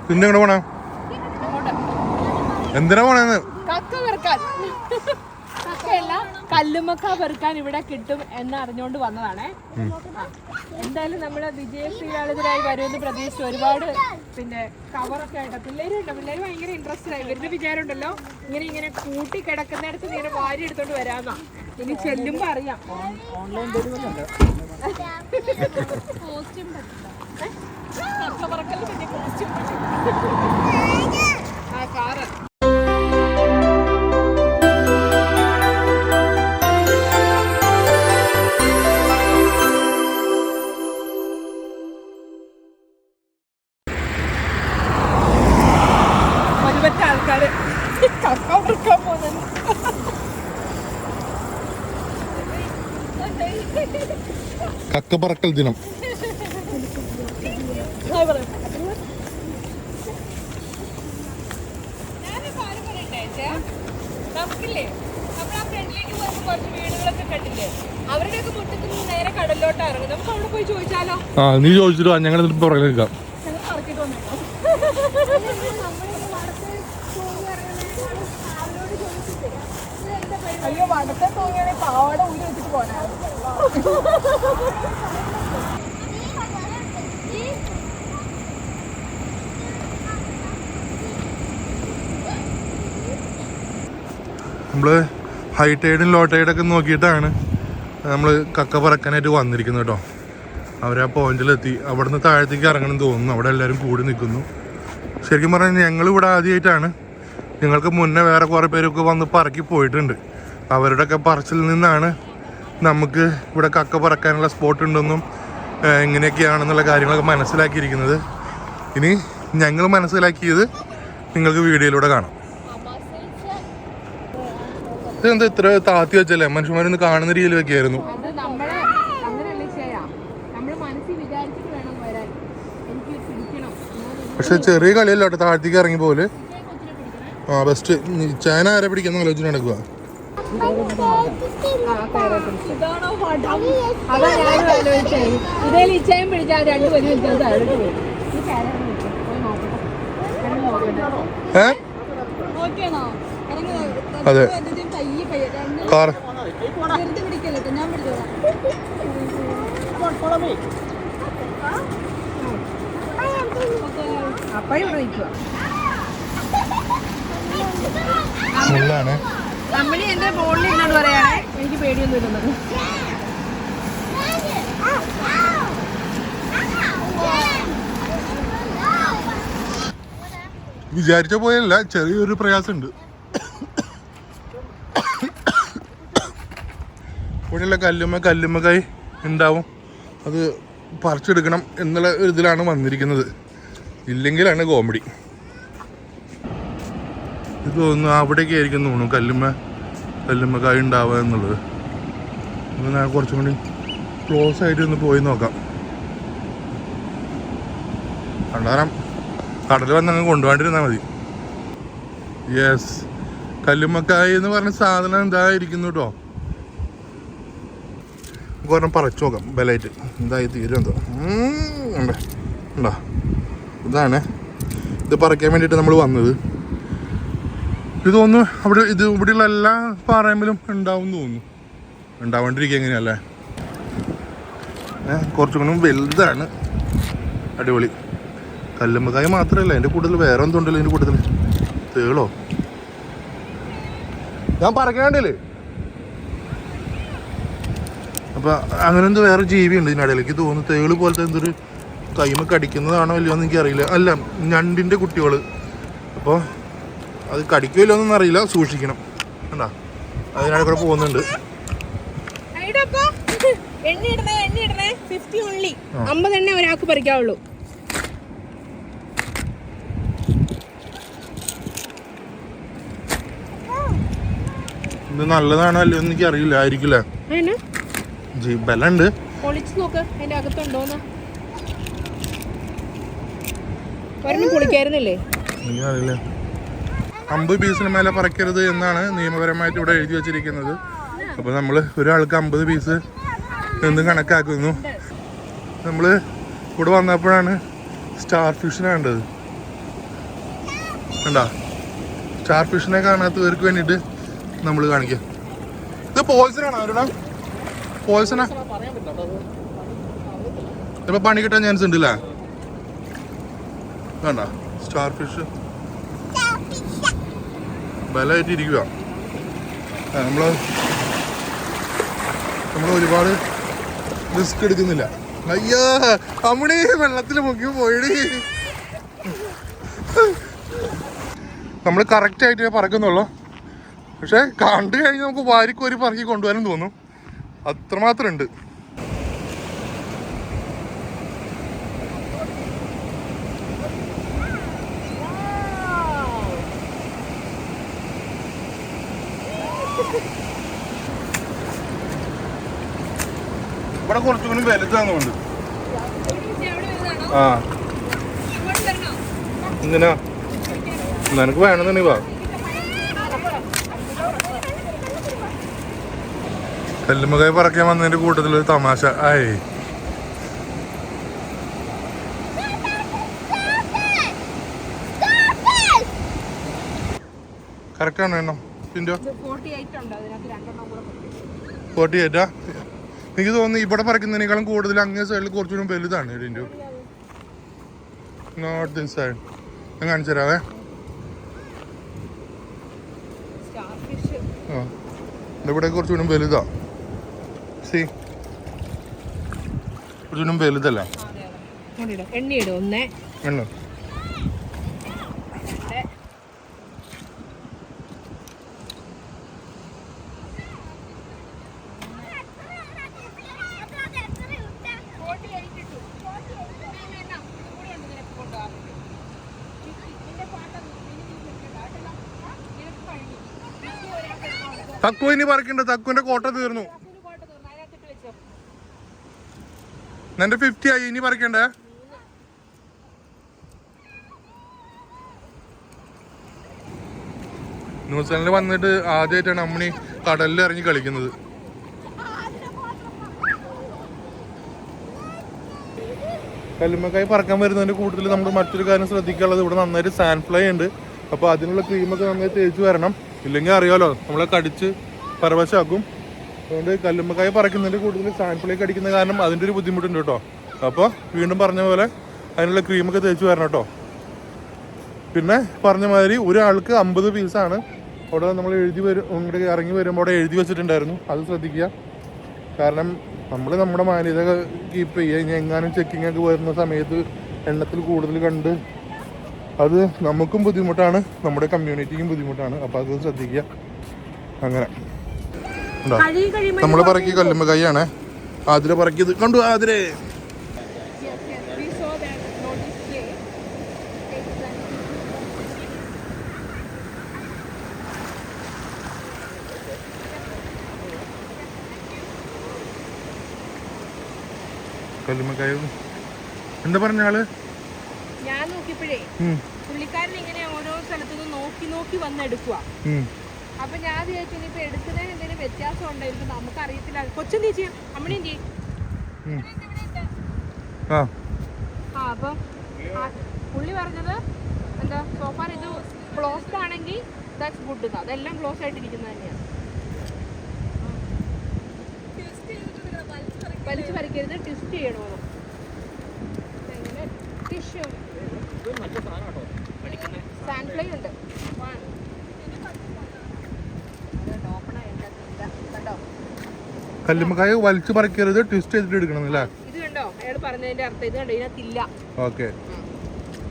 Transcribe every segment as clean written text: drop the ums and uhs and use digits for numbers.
പിന്നെ എങ്ങനെ പോണ? എന്തിനാ പോണേന്ന്? കല്ലുമ്മക്ക പെറുക്കാൻ ഇവിടെ കിട്ടും എന്ന് അറിഞ്ഞുകൊണ്ട് വന്നതാണേ. എന്തായാലും നമ്മള് വിജയശ്രീലാളിതരായി വരുമെന്ന് പ്രതീക്ഷിച്ച് ഒരുപാട് പിന്നെ കവറൊക്കെ ആയിട്ട് പിള്ളേര് ഭയങ്കര ഇൻട്രസ്റ്റഡ് ആയി. ഇവരുടെ വിചാരം ഉണ്ടല്ലോ ഇങ്ങനെ കൂട്ടി കിടക്കുന്നിടത്ത് ഇങ്ങനെ വാരി എടുത്തോണ്ട് വരാന്നാ. ഇനി ചെല്ലുമ്പോ അറിയാം. ആ കാറ് ആൾക്കാര് കക്ക പെറുക്കാൻ പോകുന്നു. കക്കപ്പറക്കൽ ദിനം. നമുക്കില്ലേ നമ്മൾ ആ ഫ്രണ്ടിലേക്ക് പോകുമ്പോൾ കുറച്ച് വീടുകളൊക്കെ കണ്ടില്ലേ, അവരുടെയൊക്കെ മുറ്റത്ത് നിന്ന് നേരെ കടലിലോട്ട് ഇറങ്ങും. നമുക്ക് അവിടെ പോയി ചോദിച്ചാലോ? നീ ചോദിച്ചിട്ട് ഞങ്ങൾ പുറകെ നിൽക്കാം. അയ്യോ വടത്തെ തൂങ്ങിയാണെങ്കിൽ പാവാട ഊരി വെച്ചിട്ട് പോനായിരുന്നു. നമ്മള് ഹൈ ടൈഡും ലോ ടൈഡൊക്കെ നോക്കിയിട്ടാണ് നമ്മൾ കക്ക പറക്കാനായിട്ട് വന്നിരിക്കുന്നത് കേട്ടോ. അവരാ പോയിന്റിലെത്തി. അവിടെ നിന്ന് താഴത്തേക്ക് ഇറങ്ങണം തോന്നുന്നു. അവിടെ എല്ലാവരും കൂടി നിൽക്കുന്നു. ശരിക്കും പറഞ്ഞാൽ ഞങ്ങളിവിടെ ആദ്യമായിട്ടാണ്. ഞങ്ങൾക്ക് മുന്നേ വേറെ കുറേ പേരൊക്കെ വന്ന് പറക്കി പോയിട്ടുണ്ട്. അവരുടെയൊക്കെ പറച്ചിൽ നിന്നാണ് നമുക്ക് ഇവിടെ കക്ക പറക്കാനുള്ള സ്പോട്ട് ഉണ്ടെന്നും എങ്ങനെയൊക്കെയാണെന്നുള്ള കാര്യങ്ങളൊക്കെ മനസ്സിലാക്കിയിരിക്കുന്നത്. ഇനി ഞങ്ങൾ മനസ്സിലാക്കിയത് നിങ്ങൾക്ക് വീഡിയോയിലൂടെ കാണാം. ഇതെന്താ ഇത്ര താത്തി വെച്ചല്ലേ? മനുഷ്യന്മാരൊന്ന് കാണുന്ന രീതിയിൽ വെക്കായിരുന്നു. പക്ഷെ ചെറിയ കളിയല്ലോ കേട്ടോ, താഴത്തേക്ക് ഇറങ്ങി പോലെ. ബെസ്റ്റ്. ചൈന ആരെ പിടിക്കുന്ന ആലോചന നടക്കുക. അതെ കാർ മുള്ളാണ്. കമ്പനി എന്റെ ബോളിൽ എന്നോട് പറയാനേ എനിക്ക് പേടിയൊന്നും ഇല്ലെന്നത്. വിചാരിച്ച പോയല്ല, ചെറിയൊരു പ്രയാസമുണ്ട്. ഇവിടെയുള്ള കല്ലുമ്മക്കായി ഉണ്ടാവും. അത് പറിച്ചെടുക്കണം എന്നുള്ള ഒരു ഇതിലാണ് വന്നിരിക്കുന്നത്. ഇല്ലെങ്കിലാണ് കോമഡി. ഇത് തോന്നുന്നു അവിടേക്ക് ആയിരിക്കും തോന്നുന്നു കല്ലുമ്മക്കായി ഉണ്ടാവുക എന്നുള്ളത്. ഞാൻ കുറച്ചും കൂടി ക്ലോസ് ആയിട്ട് ഒന്ന് പോയി നോക്കാം. കണ്ടാരം കടൽ വന്നങ്ങ് കൊണ്ടുപോകാണ്ടിരുന്നാൽ മതി. യെസ്, കല്ലുമ്മക്കായി എന്ന് പറഞ്ഞ സാധനം എന്തായിരിക്കുന്നു കേട്ടോ. ഒരെണ്ണം പറിച്ചു നോക്കാം ബലമായിട്ട്. എന്തായി തീരും എന്തോ ഉണ്ടോ. ഇതാണ് ഇത് പറിക്കാൻ വേണ്ടിയിട്ട് നമ്മൾ വന്നത്. ഇത് തോന്നുന്നു ഇവിടെയുള്ള എല്ലാ പാറയമ്പിലും ഉണ്ടാവും തോന്നുന്നു. ഉണ്ടാവാണ്ടിരിക്കുക എങ്ങനെയല്ലേ. കുറച്ചും കൂടി വലുതാണ്. അടിപൊളി. കല്ലുമ്മക്കായ മാത്രമല്ല, അതിൻ്റെ കൂടുതൽ വേറെ എന്തുണ്ടല്ലോ. ഇതിൻ്റെ കൂടുതൽ തേളോ ഞാൻ പറക്കാണ്ടില്ലേ. അപ്പം അങ്ങനെ എന്തോ വേറെ ജീവിയുണ്ട് ഇതിനിടയിലേക്ക് തോന്നുന്നു. തേള് പോലത്തെ എന്തൊരു കൈമ കടിക്കുന്നതാണോ ഇല്ലയോ എന്ന് എനിക്കറിയില്ല. അല്ല, ഞണ്ടിൻ്റെ കുട്ടികൾ. അപ്പോൾ അത് കടിക്കുമല്ലോ എന്നൊന്നും അറിയില്ല. സൂക്ഷിക്കണം. കണ്ടാ അതിനിടെ കൂടെ പോകുന്നുണ്ട്. 50 എണ്ണ ഒരാൾക്ക് പറിക്കാവുള്ളൂ. ഇത് നല്ലതാണോ അല്ലയോ എന്ന് എനിക്ക് അറിയില്ല. ആയിരിക്കില്ല. ബലുണ്ട്. പൊളിച്ചു നോക്ക് അതിന്റെ അകത്തുണ്ടോന്ന്. ഒരെണ്ണം പൊളിക്കായിരുന്നില്ലേ? അറിയില്ല. 50 പീസിന് മേലെ പറിക്കരുത് എന്നാണ് നിയമപരമായിട്ട് ഇവിടെ എഴുതി വെച്ചിരിക്കുന്നത്. അപ്പോൾ നമ്മൾ ഒരാൾക്ക് 50 പീസ് എന്ന് കണക്കാക്കുന്നു. നമ്മൾ ഇവിടെ വന്നപ്പോഴാണ് സ്റ്റാർ ഫിഷിനെ കണ്ടത്. കണ്ടാ സ്റ്റാർ ഫിഷിനെ കാണാത്തവർക്ക് വേണ്ടിയിട്ട് നമ്മൾ കാണിക്കാം. ഇത് പോയിസനാണോ അവരുടെ പോയിസനാ? ഇപ്പൊ പണി കിട്ടാൻ ചാൻസ് ഉണ്ട് അല്ലേ? വേണ്ട സ്റ്റാർ ഫിഷ് ബലമായിട്ട് ഇരിക്കുക. നമ്മൾ ഒരുപാട് റിസ്ക് എടുക്കുന്നില്ല. അയ്യോ അമ്മണി വെള്ളത്തിൽ മുക്കി പോയിടി. നമ്മൾ കറക്റ്റ് ആയിട്ട് പറക്കുന്നുള്ളൂ. പക്ഷെ കണ്ടു കഴിഞ്ഞ് നമുക്ക് വാരിക്കോരി പറക്കി കൊണ്ടുവരാൻ തോന്നും. അത്രമാത്രം ഉണ്ട്. ഇവിടെ കുറച്ചുകൂടി വലുതാകുന്നുണ്ട്. ആ എന്തിനാ നിനക്ക് വേണമെന്നുണ്ടെങ്കിൽ വാ. കല്ലുമ്മക്കായി പറക്കാൻ വന്നതിന്റെ കൂട്ടത്തിലൊരു തമാശ ആയി. കറക്റ്റാണ് എണ്ണം? 48ആ? എനിക്ക് തോന്നുന്നു ഇവിടെ പറക്കുന്നതിനേക്കാളും കൂടുതൽ അങ്ങേ സൈഡിൽ കുറച്ചുകൂടി വലുതാണ്. Tindu not this side. ഞാൻ കാണിച്ചു തരാവേ. ആ ഇവിടെ കുറച്ചുകൂടി വലുതാ. സി കുറച്ചുകൂടി വലുതല്ല. എണ്ണ തക്കു ഇനി പറിക്കണ്ട. തക്കുവിന്റെ കോട്ട തീർന്നു. എന്റെ 50 ആയി. ഇനി പറിക്കണ്ടേ? ന്യൂസിലാൻഡിൽ വന്നിട്ട് ആദ്യമായിട്ടാണ് അമ്മണി കടലിൽ ഇറങ്ങി കളിക്കുന്നത്. കല്ലുമ്മക്കായി പറക്കാൻ വരുന്നതിന്റെ കൂട്ടത്തിൽ നമ്മൾ മറ്റൊരു കാര്യം ശ്രദ്ധിക്കാനുള്ളത്, ഇവിടെ നന്നായിട്ട് സാൻഡ് ഫ്ലൈ ഉണ്ട്. അപ്പോൾ അതിനുള്ള ക്രീമൊക്കെ നന്നായി തേച്ച് വരണം. ഇല്ലെങ്കിൽ അറിയാലോ നമ്മളെ കടിച്ച് പരവശാക്കും. അതുകൊണ്ട് കല്ലുമ്മക്കായി പറക്കുന്നതിൻ്റെ കൂടുതൽ സാൻഡ് ഫ്ലൈ കടിക്കുന്ന കാരണം അതിൻ്റെ ഒരു ബുദ്ധിമുട്ടുണ്ട് കേട്ടോ. അപ്പോൾ വീണ്ടും പറഞ്ഞ പോലെ അതിനുള്ള ക്രീമൊക്കെ തേച്ച് വരണം കേട്ടോ. പിന്നെ പറഞ്ഞ മാതിരി ഒരാൾക്ക് 50 പീസാണ്. അവിടെ നമ്മൾ ഇങ്ങോട്ട് ഇറങ്ങി വരുമ്പോൾ അവിടെ എഴുതി വെച്ചിട്ടുണ്ടായിരുന്നു. അത് ശ്രദ്ധിക്കുക. കാരണം നമ്മൾ നമ്മുടെ മാന്യത കീപ്പ് ചെയ്യുക. ഇനി എങ്ങാനും ചെക്കിംഗ് ഒക്കെ വരുന്ന സമയത്ത് എണ്ണത്തിൽ കൂടുതൽ കണ്ട് അത് നമുക്കും ബുദ്ധിമുട്ടാണ്, നമ്മുടെ കമ്മ്യൂണിറ്റിക്കും ബുദ്ധിമുട്ടാണ്. അപ്പോൾ അത് ശ്രദ്ധിക്കുക. അങ്ങനെ ഉണ്ടോ? നമ്മൾ പറക്കി കല്ലുമ്മക്കായാണ്. ആതിര പറക്കിയത് കണ്ടു. ആതിരേ കല്ലുമ്മക്കായ എന്താ പറഞ്ഞ ആള്? ഞാൻ നോക്കിയപ്പോഴേ പുള്ളിക്കാരൻ ഇങ്ങനെ ഓരോ സ്ഥലത്തുനിന്ന് നോക്കി നോക്കി വന്നെടുക്കുക. അപ്പൊ ഞാൻ വിചാരിച്ചു ഇനിയിപ്പോ എടുക്കുന്നതിന് എന്തെങ്കിലും വ്യത്യാസം ഉണ്ടായിരിക്കും, നമുക്ക് അറിയത്തില്ല. കൊച്ചും ചേച്ചി അമ്മണേം ചെയ്യും. അപ്പം പുള്ളി പറഞ്ഞത് എന്താ, സോഫാർ ഇത് ക്ലോസ്ഡ് ആണെങ്കിൽ ദാറ്റ്സ് ഗുഡ്. അതെല്ലാം ക്ലോസ് ആയിട്ടിരിക്കുന്നത് തന്നെയാണ്. വലിച്ചു പറിക്കരുത്, ട്വിസ്റ്റ് ചെയ്യണോ? ടിഷ്യൂ സാൻഡ് ഫ്ലൈ ഉണ്ട്. കല്ലുമ്മക്കായ വലിച്ചു പറിക്കരുത്, ട്വിസ്റ്റ് ചെയ്തിട്ട് എടുക്കണം അല്ലേ? ഇത് കണ്ടോ അയാൾ പറഞ്ഞതിന്റെ അർത്ഥം? ഇത് കണ്ടോ, ഇതിനകത്തില്ല. ഓക്കെ,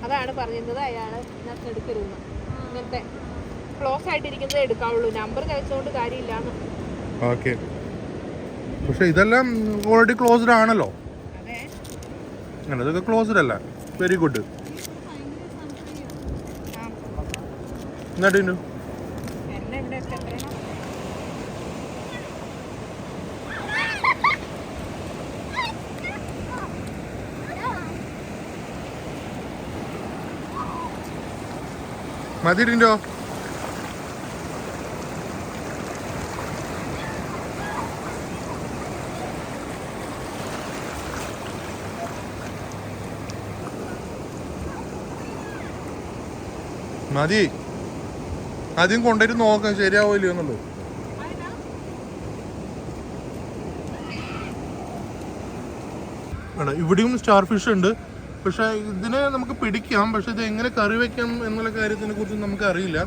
അതാണ് പറഞ്ഞത്. അയാള് ഇതിനകത്ത് എടുക്കരുത്, ഇങ്ങനത്തെ ക്ലോസ് ആയിട്ടിരിക്കുന്നത് എടുക്കാവുള്ളൂ, നമ്പർ കഴിച്ചുകൊണ്ട് കാര്യമില്ലാന്ന്. ഓക്കെ, പക്ഷെ ഇതെല്ലാം ഓൾറെഡി ക്ലോസ്ഡ് ആണല്ലോ. ഇതൊക്കെ ക്ലോസ്ഡ് അല്ല. Very good. എന്നിട്ട് മതിട്ടോ. മതി, ആദ്യം കൊണ്ടുപോയിട്ട് നോക്കാം ശരിയാവില്ലയോ എന്നുള്ളൂ. ഇവിടെയും സ്റ്റാർ ഫിഷ് ഉണ്ട്. പക്ഷെ ഇതിനെ നമുക്ക് പിടിക്കാം, പക്ഷെ ഇത് എങ്ങനെ കറി വെക്കാം എന്നുള്ള കാര്യത്തിനെ കുറിച്ച് നമുക്ക് അറിയില്ല.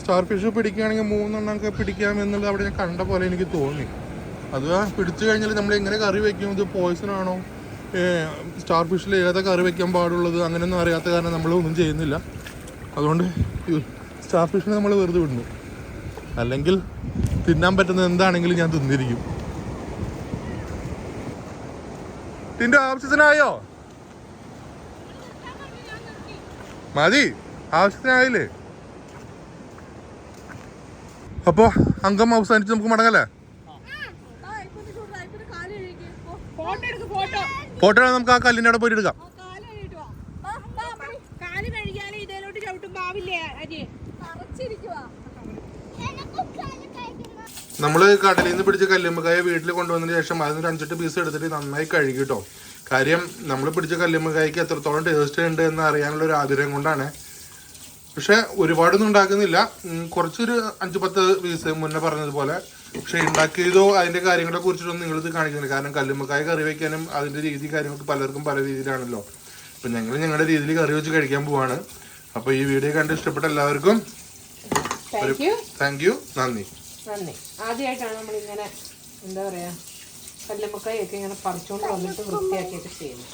സ്റ്റാർ ഫിഷ് പിടിക്കുകയാണെങ്കിൽ 3 എണ്ണമൊക്കെ പിടിക്കാം എന്നുള്ളത് അവിടെ ഞാൻ കണ്ട പോലെ എനിക്ക് തോന്നി. അത് പിടിച്ചു കഴിഞ്ഞാൽ നമ്മൾ എങ്ങനെ കറി വെക്കും, ഇത് പോയ്സൺ ആണോ, സ്റ്റാർ ഫിഷിൽ ഏതാ കറി വെക്കാൻ പാടുള്ളത്, അങ്ങനെയൊന്നും അറിയാത്ത കാരണം നമ്മൾ ഒന്നും ചെയ്യുന്നില്ല. അതുകൊണ്ട് സ്റ്റാർ ഫിഷിനെ നമ്മൾ വെറുതെ വിടുന്നു. അല്ലെങ്കിൽ തിന്നാൻ പറ്റുന്നത് എന്താണെങ്കിലും ഞാൻ തിന്നിരിക്കും. ഇതിന്റെ ആവശ്യത്തിനായോ? മതി, ആവശ്യത്തിനായില്ലേ? അപ്പോ അംഗം അവസാനിച്ച് നമുക്ക് മടങ്ങല്ലേ? ഫോട്ടോ നമുക്ക് ആ കല്ലിന്റെ അവിടെ പോയി എടുക്കാം. നമ്മള് കടലിൽ നിന്ന് പിടിച്ച കല്ലുമ്മക്കായ വീട്ടിൽ കൊണ്ടുവന്നതിന് ശേഷം അതിന് 5-8 പീസ് എടുത്തിട്ട് നന്നായി കഴുകി കേട്ടോ. കാര്യം നമ്മൾ പിടിച്ച കല്ലുമ്മക്കായ്ക്ക് എത്രത്തോളം ടേസ്റ്റ് ഉണ്ട് എന്ന് അറിയാനുള്ള ഒരു ആഗ്രഹം കൊണ്ടാണ്. പക്ഷെ ഒരുപാടൊന്നും ഉണ്ടാക്കുന്നില്ല, കുറച്ചൊരു 5-10 പീസ് മുന്നേ പറഞ്ഞതുപോലെ. പക്ഷെ ഉണ്ടാക്കിയതോ അതിന്റെ കാര്യങ്ങളെ കുറിച്ചിട്ടൊന്നും നിങ്ങളിത് കാണിക്കുന്നില്ല. കാരണം കല്ലുമ്മക്കായ കറി വയ്ക്കാനും അതിന്റെ രീതി കാര്യങ്ങൾക്ക് പലർക്കും പല രീതിയിലാണല്ലോ. അപ്പൊ ഞങ്ങൾ ഞങ്ങളുടെ രീതിയിൽ കറി വെച്ച് കഴിക്കാൻ പോവാണ്. അപ്പൊ ഈ വീഡിയോ കണ്ട് ഇഷ്ടപ്പെട്ട എല്ലാവർക്കും താങ്ക് യു, നന്ദി. ആദ്യമായിട്ടാണ് നമ്മളിങ്ങനെ എന്താ പറയാ കല്ലുമ്മക്കായൊക്കെ ഇങ്ങനെ പറിച്ചുകൊണ്ട് വന്നിട്ട് വൃത്തിയാക്കിയിട്ട് ചെയ്യുന്നത്.